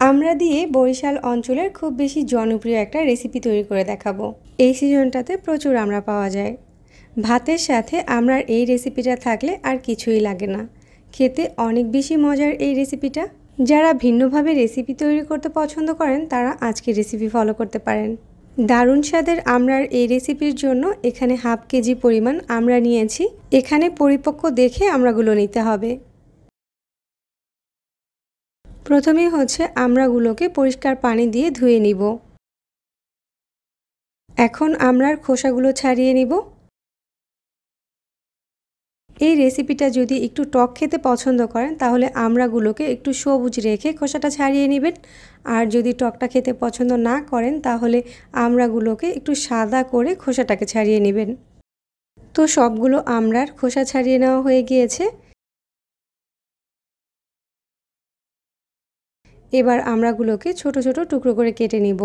আমরা দিয়ে বরিশাল অঞ্চলের খুব বেশি জনপ্রিয় একটা রেসিপি তৈরি করে দেখাবো। এই সিজনটাতে প্রচুর আমড়া পাওয়া যায়। ভাতের সাথে আমড়ার এই রেসিপিটা থাকলে আর কিছুই লাগে না। খেতে অনেক বেশি মজার এই রেসিপিটা। যারা ভিন্নভাবে রেসিপি তৈরি করতে পছন্দ করেন তারা আজকের রেসিপি ফলো করতে পারেন। দারুণ স্বাদের আমড়ার এই রেসিপির জন্য এখানে হাফ কেজি পরিমাণ আমড়া নিয়েছি। এখানে পরিপক্ক দেখে আমড়াগুলো নিতে হবে। প্রথমেই আমড়াগুলোকে পরিষ্কার পানি দিয়ে ধুয়ে নিব। এখন আমড়ার খোসাগুলো ছাড়িয়ে নিব। এই রেসিপিটা যদি একটু টক খেতে পছন্দ করেন তাহলে আমড়াগুলোকে একটু সবুজ রেখে খোসাটা ছাড়িয়ে নেবেন। আর যদি টকটা খেতে পছন্দ না করেন তাহলে আমড়াগুলোকে একটু সাদা করে খোসাটাকে ছাড়িয়ে নেবেন। তো সবগুলো আমড়ার খোসা ছাড়িয়ে নেওয়া হয়ে গিয়েছে। এবার আমড়াগুলোকে ছোট ছোট টুকরো করে কেটে নিব।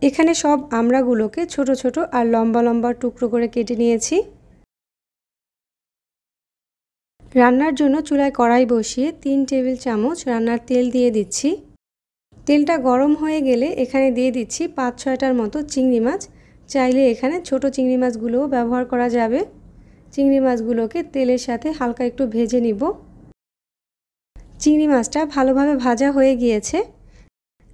এখানে সব আমড়াগুলোকে ছোট ছোট আর লম্বা লম্বা টুকরো করে কেটে নিয়েছি। রান্নার জন্য চুলায় কড়াই বসিয়ে 3 টেবিল চামচ রান্নার তেল দিয়ে দিচ্ছি। তেলটা গরম হয়ে গেলে এখানে দিয়ে দিচ্ছি 5-6টার মতো চিংড়ি মাছ। চাইলে এখানে ছোট চিংড়ি মাছগুলোও ব্যবহার করা যাবে। চিংড়ি মাছগুলোকে তেলের সাথে হালকা একটু ভেজে নিব। চিংড়ি মাছটা ভালোভাবে ভাজা হয়ে গিয়েছে।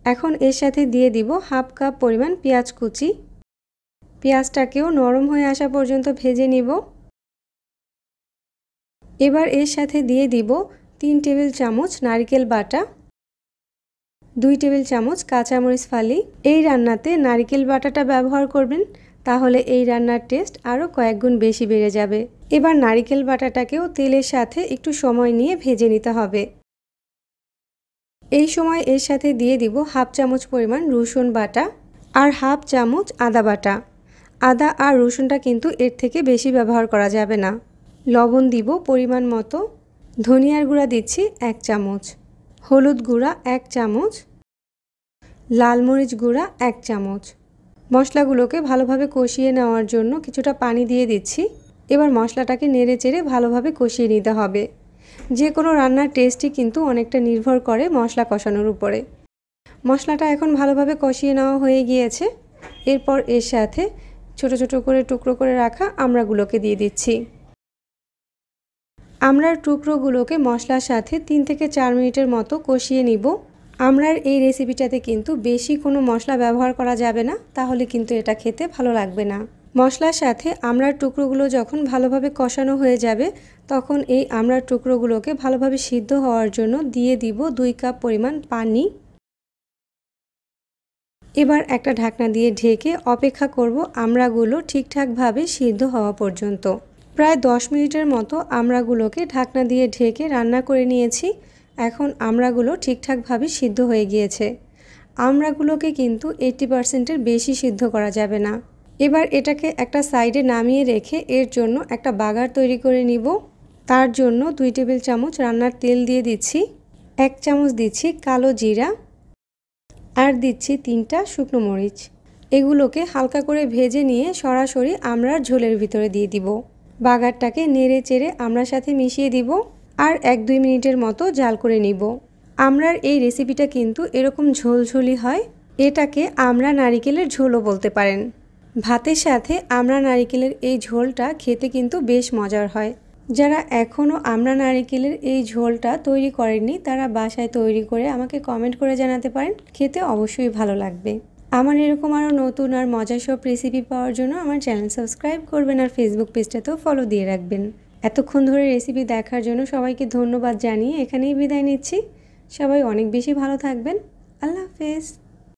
এখন এর সাথে দিয়ে দিব হাফ কাপ পরিমাণ পেঁয়াজ কুচি। পেঁয়াজটাকেও নরম হয়ে আসা পর্যন্ত ভেজে নিব। এবার এর সাথে দিয়ে দিব 3 টেবিল চামচ নারকেল বাটা, 2 টেবিল চামচ কাঁচামরিচ ফালি। এই রান্নাতে নারকেল বাটাটা ব্যবহার করবেন, তাহলে এই রান্নার টেস্ট আরও কয়েক গুণ বেশি বেড়ে যাবে। এবার নারকেল বাটাটাকেও তেলের সাথে একটু সময় নিয়ে ভেজে নিতে হবে। এই সময় এর সাথে দিয়ে দিব হাফ চামচ পরিমাণ রসুন বাটা আর হাফ চামচ আদা বাটা। আদা আর রসুনটা কিন্তু এর থেকে বেশি ব্যবহার করা যাবে না। লবণ দিব পরিমাণ মতো। ধনিয়ার গুঁড়া দিচ্ছি 1 চামচ, হলুদ গুঁড়া 1 চামচ, লাল মরিচ গুঁড়া 1 চামচ। মশলাগুলোকে ভালোভাবে কষিয়ে নেওয়ার জন্য কিছুটা পানি দিয়ে দিচ্ছি। এবার মশলাটাকে নেড়ে চেড়ে ভালোভাবে কষিয়ে নিতে হবে। যে কোনো রান্নার টেস্টই কিন্তু অনেকটা নির্ভর করে মশলা কষানোর উপরে। মশলাটা এখন ভালোভাবে কষিয়ে নেওয়া হয়ে গিয়েছে। এরপর এর সাথে ছোট ছোট করে টুকরো করে রাখা আমড়াগুলোকে দিয়ে দিচ্ছি। আমড়ার টুকরোগুলোকে মশলার সাথে 3 থেকে 4 মিনিটের মতো কষিয়ে নিব। আমড়ার এই রেসিপিটাতে কিন্তু বেশি কোনো মশলা ব্যবহার করা যাবে না, তাহলে কিন্তু এটা খেতে ভালো লাগবে না। মশলার সাথে আমড়ার টুকরোগুলো যখন ভালোভাবে কষানো হয়ে যাবে তখন এই আমড়ার টুকরোগুলোকে ভালোভাবে সিদ্ধ হওয়ার জন্য দিয়ে দিব 2 কাপ পরিমাণ পানি। এবার একটা ঢাকনা দিয়ে ঢেকে অপেক্ষা করব আমড়াগুলো ঠিকঠাকভাবে সিদ্ধ হওয়া পর্যন্ত। প্রায় 10 মিনিটের মতো আমড়াগুলোকে ঢাকনা দিয়ে ঢেকে রান্না করে নিয়েছি। এখন আমড়াগুলো ঠিকঠাকভাবে সিদ্ধ হয়ে গিয়েছে। আমড়াগুলোকে কিন্তু 80%-এর বেশি সিদ্ধ করা যাবে না। এবার এটাকে একটা সাইডে নামিয়ে রেখে এর জন্য একটা বাগার তৈরি করে নিব। তার জন্য 2 টেবিল চামচ রান্নার তেল দিয়ে দিচ্ছি। 1 চামচ দিচ্ছি কালো জিরা আর দিচ্ছি 3টা শুকনো মরিচ। এগুলোকে হালকা করে ভেজে নিয়ে সরাসরি আমড়ার ঝোলের ভিতরে দিয়ে দিব। বাগারটাকে নেড়ে চেড়ে আমড়ার সাথে মিশিয়ে দিব আর 1-2 মিনিটের মতো জাল করে নিব। আমড়ার এই রেসিপিটা কিন্তু এরকম ঝোলঝোলি হয়। এটাকে আমড়া নারিকেলের ঝোলও বলতে পারেন। ভাতের সাথে আমড়া নারিকেলের এই ঝোলটা খেতে কিন্তু বেশ মজার হয়। যারা এখনও আমড়া নারিকেলের এই ঝোলটা তৈরি করেননি তারা বাসায় তৈরি করে আমাকে কমেন্ট করে জানাতে পারেন। খেতে অবশ্যই ভালো লাগবে। আমার এরকম আরও নতুন আর মজার সব রেসিপি পাওয়ার জন্য আমার চ্যানেল সাবস্ক্রাইব করবেন আর ফেসবুক পেজটাতেও ফলো দিয়ে রাখবেন। এতক্ষণ ধরে রেসিপি দেখার জন্য সবাইকে ধন্যবাদ জানিয়ে এখানেই বিদায় নিচ্ছি। সবাই অনেক বেশি ভালো থাকবেন। আল্লাহ হাফেজ।